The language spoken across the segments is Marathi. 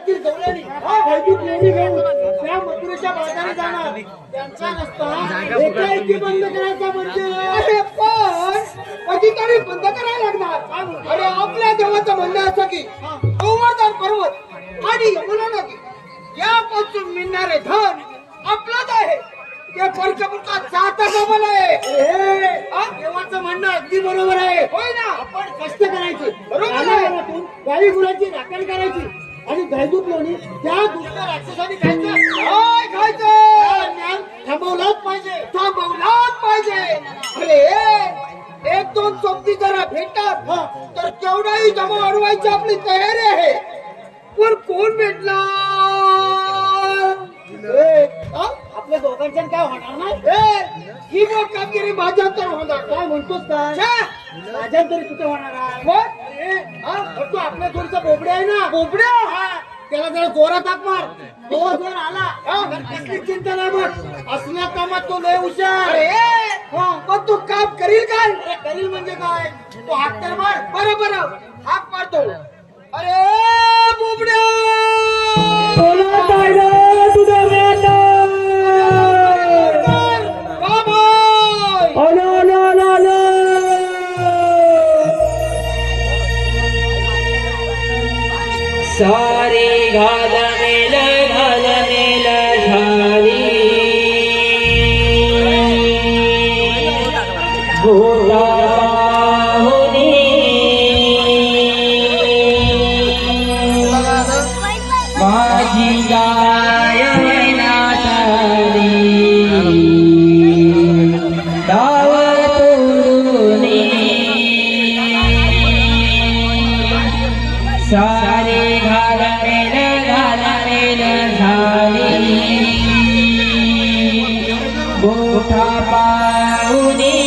असतील गवळणी घरगुत लेणी घेऊन त्या मथुरेच्या बाजारात जाणार. त्यांचा रस्ता एकाएकी बंद करायचा म्हणजे अरे पण कधीतरी बंद करायला लागणार. अरे आपल्या देवाचं म्हणणं असं की गोवर्धन पर्वत आणि यमुना नदी यापासून मिळणारे धन आपलंच आहे. ते पंचमुखात जाता कामा नये. देवाचं म्हणणं अगदी बरोबर आहे. होय ना. आपण कष्ट करायचे बरोबर आहे. गाई गुरांची राखण करायची आणि घरगुत लोणी त्या दुष्ट राक्षसाने खायचं थांबवलाच पाहिजे. अरे एक दोन सोबती जरा भेटतात तर केवढाही जमा अडवायची आपली तयारी आहे. पण कोण भेटला आपल्या दोघांच्या काय होणार नाही. ही मोठ कामगिरी माझ्या तर होणार. काय म्हणतोस काय माझ्या तरी कुठे होणार आहे. तू आपल्या थोडीचा बोबड्या आहे ना. बोबड्या त्याला जरा जोरात हाक मार. तो जर आला कसली चिंता नाही. बघ असल्या कामात तो लय हुशार. पण तू काम करील काय. करील म्हणजे काय तो हाक तर मार. बरं हाक मारतो. अरे बोबड्या सारी घालमेल झाली घोडा पाहुनी माझी गाय नाचली डाव तोडूनी सारे घालमेल झाली गोठा पाहुनी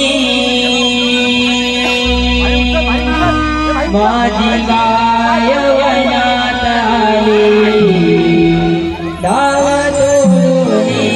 माझी गाय वनात आली डाव तोडूनी.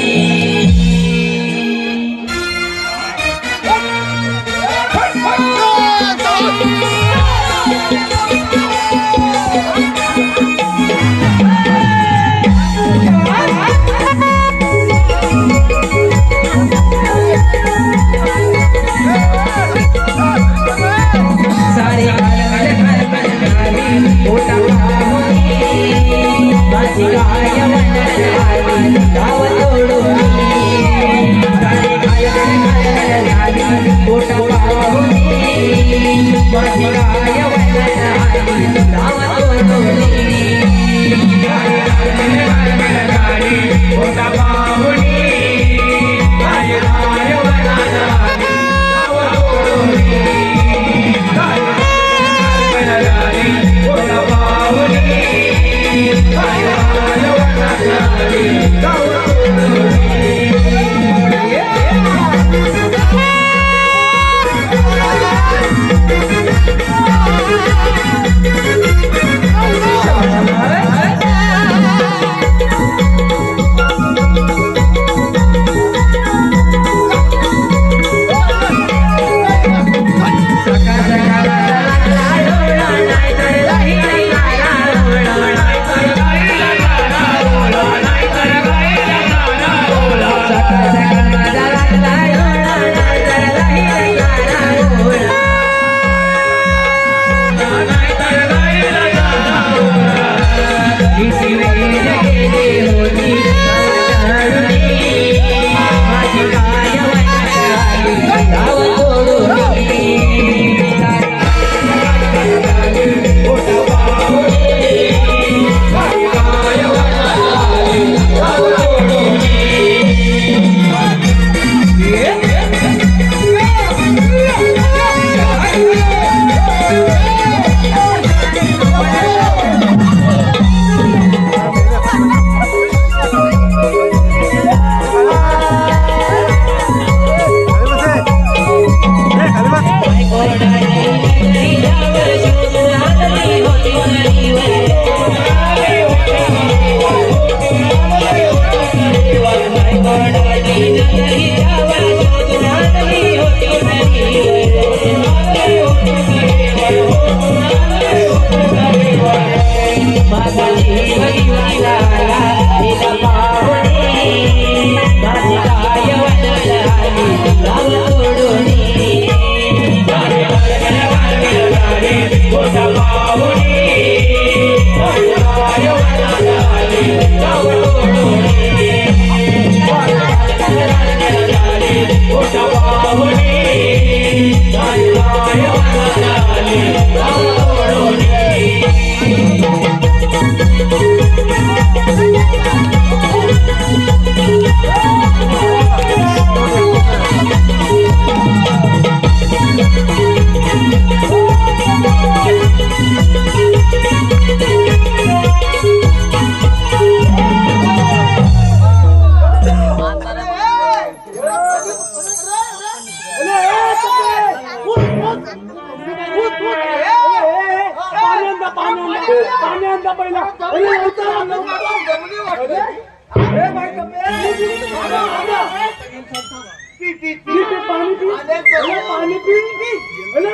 सारे मोठा माझी गाय वनात आली डाव तोडूनी. सारे झाली मोठा पाहुनी माझी गाय वनात आली डाव तोडूनी. मोठा पाहुनी माझी गाय वनात आली डाव तोडूनी. Go! गाव तोडोनी मोठा पाहुणी गाय गाय वनात आली गाव तोडोनी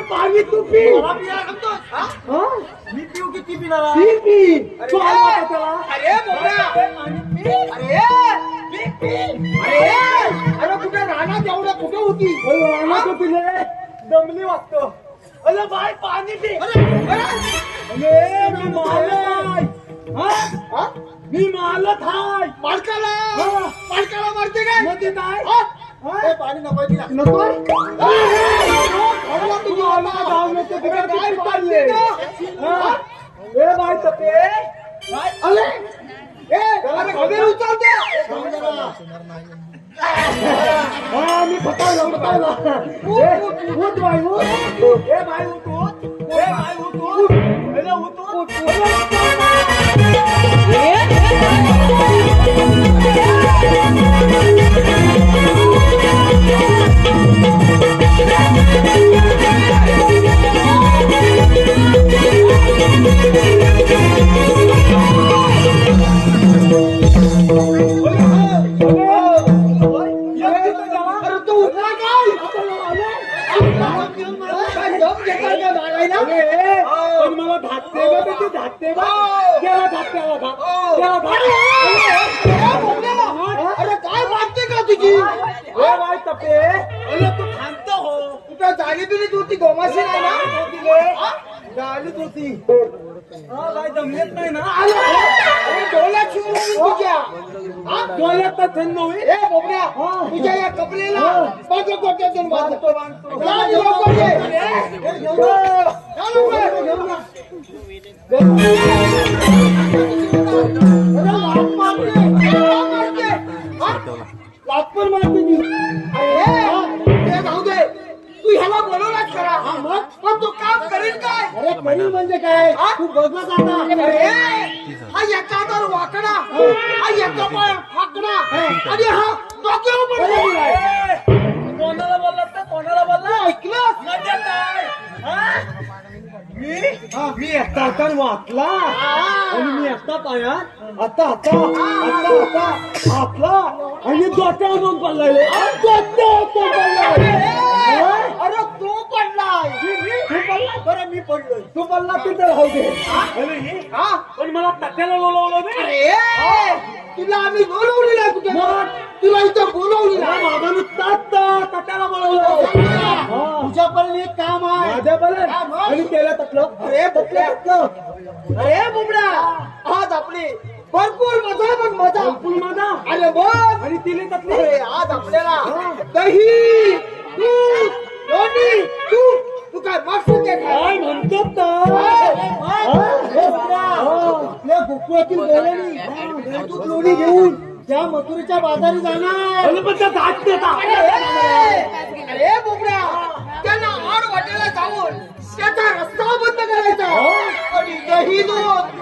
पाणी तू पी मी पिऊ किती पिणार अरे कुठे राहणार एवढ्या कुठे होती पिले दमली वाटतं अरे बाय पाणी पी मी मालक हाय मालकाला मारते काय मध्ये काय पाणी नको काय पाडले बाय तपे अरे हवेर उचलते मी फटावला उठ बाई उठ ए बाई उठ अरे काय वाटते का तुझी तू थांबतो हो कुठं जागी तुझी होती गोमाशी नाही ना गालीच होती काय जमलेत नाही ना डोळ्यात डोळ्यात तर थंड होईल बोबड्या तुझ्या या कपलेला माझ्या गोट्यातून बांधतो लाखभर मारते जाऊ दे तू ह्याला बोलवलाच खरा पण तू काम करील काय अरे करील म्हणजे काय तू बघत आता हा याचा तर वाकडा हा याचा पण वाकडा आणि हा डोक्यावर कोणाला बोलला तर कोणाला बोलला ऐकलं मी एकटा तर वाचला आणि मी एकटा पायात आता हातला आणि डोक्यावर जाऊन पडलाय अरे तू पडलाय बरं मी पडलोय तू पडला तिथे राहू दे पण मला तक्याला बोलवलं अरे तुला आम्ही बोलवली नाही कुठे तुला इथं बोलवली बाबांनी तक्याला बोलवलं तुझ्यापर्यंत एक काम आहे माझ्यापर्यंत आणि त्याला तकलं अरे बुबडा आज आपली भरपूर मजा पण मजा अरे बघ आणि तिने तकले आज आपल्याला दही दूध लोणी तू काय मागतो ते काय म्हणतो आपल्या गोकुळातील गोळ्यानी दूध लोणी घेऊन त्या मथुरेच्या बाजारी जाणार अरे बुबड्या त्यांना आड वाटेला जाऊन त्याचा रस्ता बंद करायचा आणि दही दूध